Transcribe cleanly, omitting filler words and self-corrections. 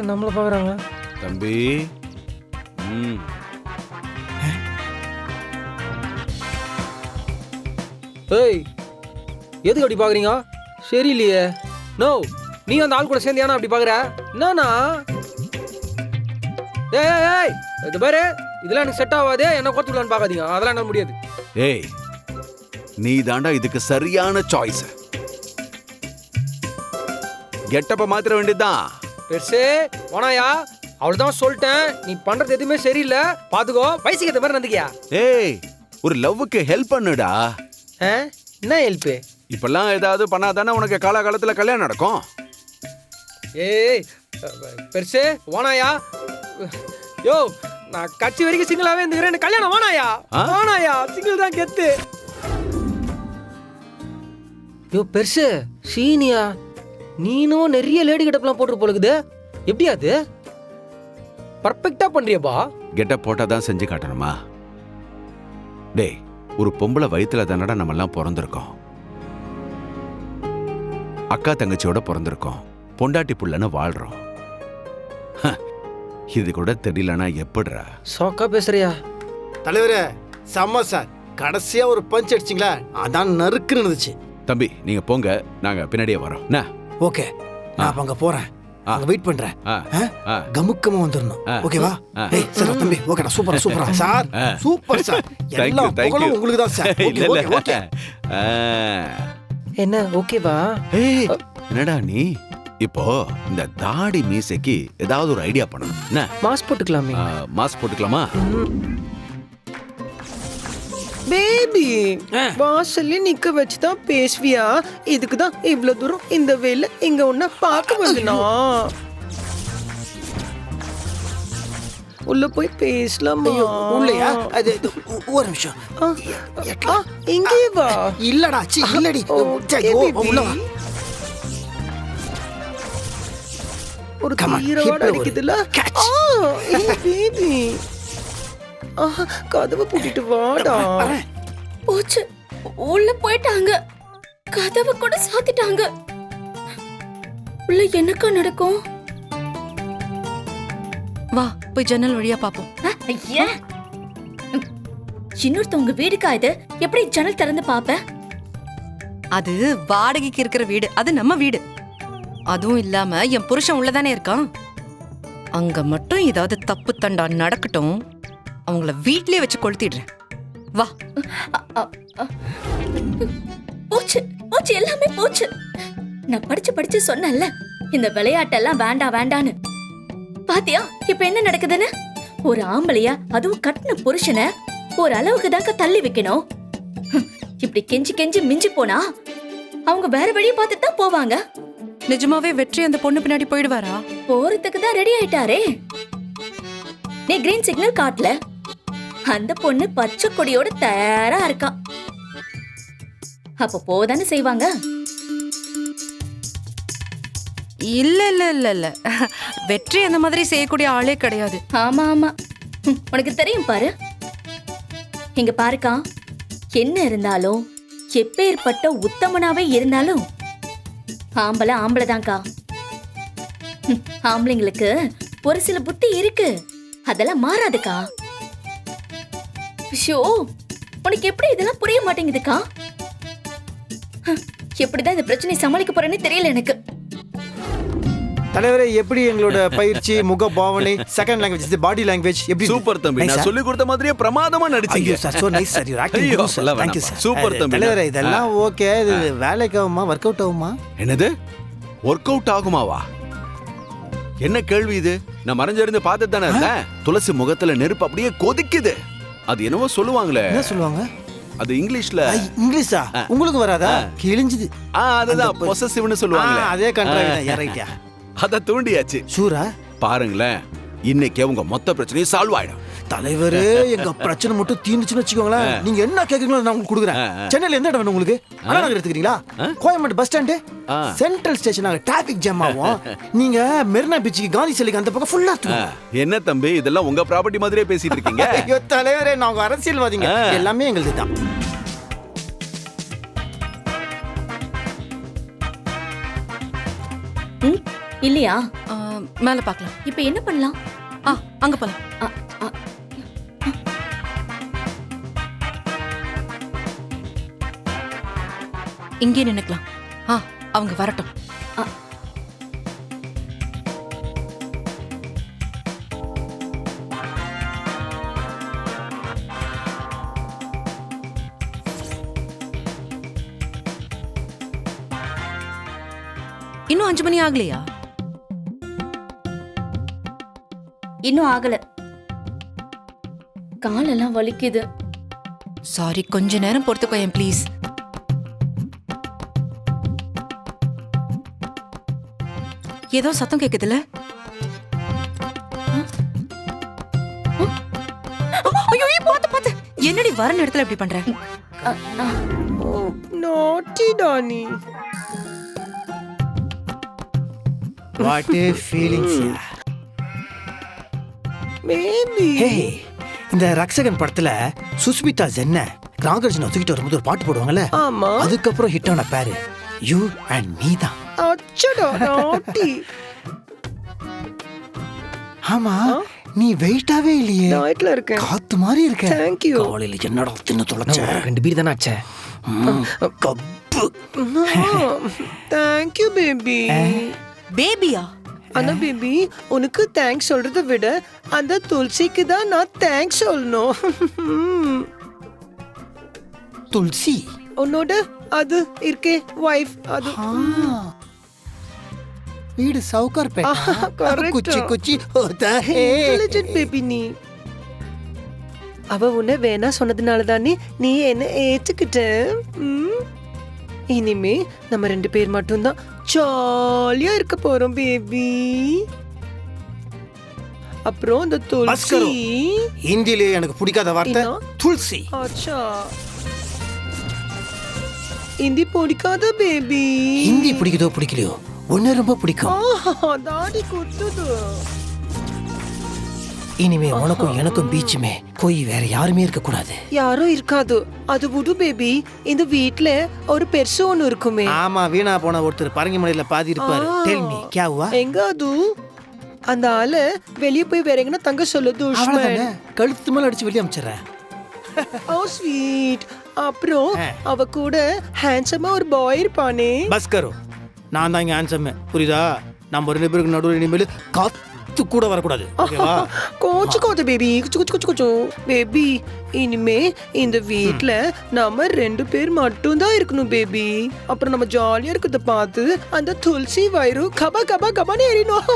நம்மள பாக்குறாங்க. தம்பி. ஏய், எதுக்கு அப்படி பாக்குறீங்க? சரியில்லையே. நோ, நீ அந்த ஆள் கூட சேர்ந்து ஏன்னா அப்படி பாக்குற? என்னன்னா? ஏய் ஏய் ஏய், இது பாரு, இதெல்லாம் எனக்கு செட் ஆகாதே. என்ன கோத்துக்கலான்னு பாக்காதீங்க, அதெல்லாம் என்னால முடியாது. ஏய், நீ தாண்டா இதுக்கு சரியான சாய்ஸ். கெட்டப்ப மாத்திர வேண்டியதுதான். பெருசே போனாயா? அவ்வளவுதான் சொல்லிட்டேன். நீ பண்றது எதுவுமே சரியில்லை, பாத்துக்கோ. வயசுக்கு ஏத்த மாதிரி நடந்துக்கியா? ஏய், ஒரு லவ்வுக்கு ஹெல்ப் பண்ணுடா. என்ன ஹெல்ப்? இப்பெல்லாம் ஏதாவது பண்ணாதானே உனக்கு காலகாலத்துல கல்யாணம் நடக்கும். ஏய் பெருசே வானாயா? யோ, நான் கட்சி வரைக்கும் சிங்கிளாவே இருந்துக்கிறேன். கல்யாணம் வானாயா? வானாயா? சிங்கிள் தான் கெத்து. யோ பெருசு சீனியா, நீனும் நிறைய லேடி கெட்டப்லாம் போட்டு போலுக்குது. எப்படியா அது? பர்ஃபெக்டா பண்றியப்பா. கெட்டப் போட்டாதான் செஞ்சு காட்டணுமா? டேய், ஒரு பொம்பளை வயித்துல தானடா நம்ம எல்லாம் பிறந்திருக்கோம். அக்கா தங்கச்சியோட பிறந்திருக்கோம். பொண்டாட்டி புள்ளன்னு வாழ்றோம். இது கூட தெரியலனா எப்படிரா? சோக்கா பேசுறியா? தலைவரே செம்ம சார். கடைசியா ஒரு பஞ்ச் அடிச்சிங்களா, அதான் நறுக்குன்னு இருந்துச்சு. தம்பி நீங்க போங்க, நாங்க பின்னாடியே வரோம். ஓகே, நான் அங்க போறேன். அங்க வெயிட் பண்றேன். கமுக்கமா வந்துடணும். ஓகேவா? ஏய் சார் தம்பி, ஓகேடா. சூப்பரா சூப்பரா சார். Super sir. எல்லா புகழும் உங்களுக்கு தான் சார். Okay okay. என்ன ஓகேவா? ஏய், என்னடா நீ இப்போ இந்த தாடி மீசைக்கு ஏதாவது ஒரு ஐடியா பண்ணணும். என்ன மாஸ் போட்டுக்கலாமே? மாஸ் போட்டுக்கலாமா? பேபி, வாசல்ல நிக்க வச்சுதான் பேசுவியா? இதுக்கு தான் இவ்வளவு தூரம் இந்த வேலை இங்க ஒன்ன பார்க்க வந்தனா. உள்ள போய் பேசலாமா? உள்ளயா? அது ஒரு நிமிஷம். இங்கே வா. இல்லடா, சி இல்லடி. உள்ள வா. ஒரு கீரவாட அடிக்குதுல. பேபி, கதவை பூட்டிட்டு வாடா. போச்சு, உள்ள போயிட்டாங்க. கதவை கூட சாத்திட்டாங்க. உள்ள என்னக்கா நடக்கும்? வா போய் ஜன்னல் வழியா பாப்போம். ஐயா, இன்னொருத்தவங்க வீடுக்கா இது? எப்படி ஜன்னல் திறந்து பாப்ப? அது வாடகைக்கு இருக்கிற வீடு, அது நம்ம வீடு. அதுவும் இல்லாம என் புருஷன் உள்ளதானே இருக்கான். அங்க மட்டும் ஏதாவது தப்பு தண்டா நடக்கட்டும், அவங்கள வீட்லயே வச்சு கொளுத்திடுறேன். வா. போச்சு போச்சு, எல்லாமே போச்சு. நான் படிச்சு படிச்சு சொன்னேன்ல, இந்த விளையாட்டெல்லாம் வேண்டாம் வேண்டான்னு. பாத்தியா இப்ப என்ன நடக்குதுன்னு? ஒரு ஆம்பளையா, அதுவும் கட்டின புருஷனை ஒரு அளவுக்கு தாக்க தள்ளி வைக்கணும். இப்படி கெஞ்சி கெஞ்சி மிஞ்சி போனா அவங்க வேற வழியை பார்த்துட்டு தான் போவாங்க. நிஜமாவே வெற்றி அந்த பொண்ணு பின்னாடி போயிடுவாரா? போறதுக்கு தான் ரெடி ஆயிட்டாரே. நீ கிரீன் சிக்னல் காட்டல, அந்த பொண்ணு பச்சை கொடியோட தயாரா இருக்கா. அப்ப போதானே செய்வாங்க. இல்ல இல்ல இல்ல இல்ல, வெற்றி அந்த மாதிரி செய்யக்கூடிய ஆளே கிடையாது. ஆமா ஆமா, உனக்கு தெரியும் பாரு. இங்க பாருக்கா, என்ன இருந்தாலும் எப்பேற்பட்ட உத்தமனாவே இருந்தாலும் ஆம்பளை ஆம்பளை தான்க்கா. ஆம்பளைங்களுக்கு ஒரு சில புத்தி இருக்கு, அதெல்லாம் மாறாதுக்கா. ஷோ, உனக்கு எப்படி இதெல்லாம் புரிய மாட்டேங்குதுக்கா? எப்படிதான் இந்த பிரச்சனை சமாளிக்க போறேன்னு தெரியல எனக்கு. தலைவரே, எப்படி எங்களோட பயிற்சி, முக பாவனை, செகண்ட் லாங்குவேஜ், பாடி லாங்குவேஜ் எப்படி? சூப்பர் தம்பி, நான் சொல்லி கொடுத்த மாதிரியே பிரமாதமா நடிச்சீங்க sir. So nice sir, you acting good sir. Thank you sir. Super தம்பி. தலைவரே, இதெல்லாம் ஓகே. இது வேலைக்கு ஆகுமா, வொர்க் அவுட் ஆகுமா? என்னது வொர்க் அவுட் ஆகுமாவா? என்ன கேள்வி இது? நான் மறைஞ்சிருந்து பார்த்துட்டு தானே இருந்தேன். துளசி முகத்துல நெருப்பு அப்படியே கொதிக்குது. அது என்னவோ சொல்லுவாங்களே. என்ன சொல்லுவாங்க? அது இங்கிலீஷ்ல. இங்கிலீஷா? உங்களுக்கு வராதா? கிழிஞ்சது. அதுதான் பொசசிவ்னு சொல்லுவாங்க. அதே கண்ட்ராக்ட் ரைட்டா. அத தூண்டியாச்சு. சூரா பாருங்களேன், இன்னைக்கு உங்க மொத்த பிரச்சனையும் சால்வ் ஆயிடும். தலைவரே, எங்க பிரச்சனை மட்டும் தீர்ந்துச்சுன்னு வச்சுக்கோங்களேன், நீங்க என்ன கேக்குறீங்களோ நான் உங்களுக்கு கொடுக்குறேன். சென்னையில எந்த இடம் வேணும் உங்களுக்கு? அண்ணா நகர் எடுத்துக்கிறீங்களா? Koyambedu bus stand, central station, traffic jam ஆகும். நீங்க மெரினா பீச்சுக்கு, காந்தி சிலைக்கு அந்த பக்கம் ஃபுல்லா. என்ன தம்பி, இதெல்லாம் உங்க ப்ராப்பர்ட்டி மாதிரியே பேசிட்டு இருக்கீங்க. ஐயோ தலைவரே, நாங்க அரசியல்வாதிங்க, எல்லாமே எங்களுது தான். இல்லையா? மேல பார்க்கலாம். இப்ப என்ன பண்ணலாம்? அங்க போலாம். அ, அ, இங்கே நின்னுக்கலாம். அவங்க வரட்டும். இன்னும் 5 மணி ஆகலையா? இன்னும் ஆகல. காலெல்லாம் வலிக்குது. சாரி, கொஞ்ச நேரம் பொறுத்துக்கோயேன் ப்ளீஸ். ஏதோ சத்தம் கேக்குதுல? ஐயோ, பாத்து என்னடி வர நேரத்துல இப்படி பண்ற? Naughty Danny. What a feelings. Baby. Hey, இந்த ரக்ஷகன் படத்துல சுஸ்மிதா சென்ன நாகார்ஜுன தூக்கிட்டு வரும்போது ஒரு பாட்டு போடுவாங்கல்ல, ஆமா. அதுக்கப்புறம் ஹிட் ஆன பேரு யூ அண்ட் மீ தான். அச்சடா நாட்டி. ஆமா, நீ வெயிட்டாவே இல்லையே. டயட்ல இருக்கேன். காத்து மாதிரி இருக்க. Thank you. காலையில என்னடா தின்னு தொலைச்ச? 2 பீர் தானே ஆச்சே. கப்பு. Thank you baby. பேபியா? ஆனா பேபி, உனக்கு தேங்க்ஸ் சொல்றதை விட அந்த துளசிக்கு தான் நான் தேங்க்ஸ் சொல்லணும். துளசி உன்னோட அது இருக்கே வைஃப் அது. வீடு சவுக்கார் correct. குச்சி குச்சி ஹோதா ஹே. Intelligent baby நீ. அவ உன்னை வேணா சொன்னதுனால தானே நீ என்ன ஏத்துக்கிட்ட. இனிமே நம்ம 2 பேர் மட்டும்தான் ஜாலியா இருக்க போறோம் பேபி. அப்புறம் இந்த துளசி. ஹிந்திலே எனக்கு பிடிக்காத வார்த்தை துளசி. அச்சா, ஹிந்தி பிடிக்காத பேபி. ஹிந்தி பிடிக்குதோ பிடிக்கலையோ, ஒன்னு ரொம்ப பிடிக்கும். தாடி குத்துது. இனிமே உனக்கும் எனக்கும் பீச்சுமே போய் வேற யாருமே இருக்க கூடாது. யாரும் இருக்காது. அது விடு பேபி. இந்த வீட்ல ஒரு பெருசு ஒண்ணு இருக்குமே. ஆமா, வீணா போன ஒருத்தர் பரங்கி மலையில பாதி இருப்பாரு. டெல் மீ क्या हुआ? எங்க அது? அந்த ஆளு வெளிய போய் வேற எங்கனா தங்க சொல்லு துஷ்மன். கழுத்து மேல அடிச்சு வெளிய அமிச்சறேன். ஓ ஸ்வீட். அப்புறம் அவ கூட ஹேண்ட்ஸமா ஒரு பாய் இருப்பானே. பஸ் கரோ, நான் தான் இங்க ஹேண்ட்ஸம். புரியுதா? நம்ம 2 பேருக்கு நடுவுல இனிமேல் காத்து கூட வரக்கூடாது. ஓகேவா? கோச்சு பேபி. குச்சு பேபி. இனிமே இந்த வீட்ல நாம 2 பேர் மட்டும் தான் இருக்கணும் பேபி. அப்புறம் நம்ம ஜாலியா இருக்கிறத பார்த்து அந்த துளசி வயிறு கபா கபான்னு ஏறினோம்.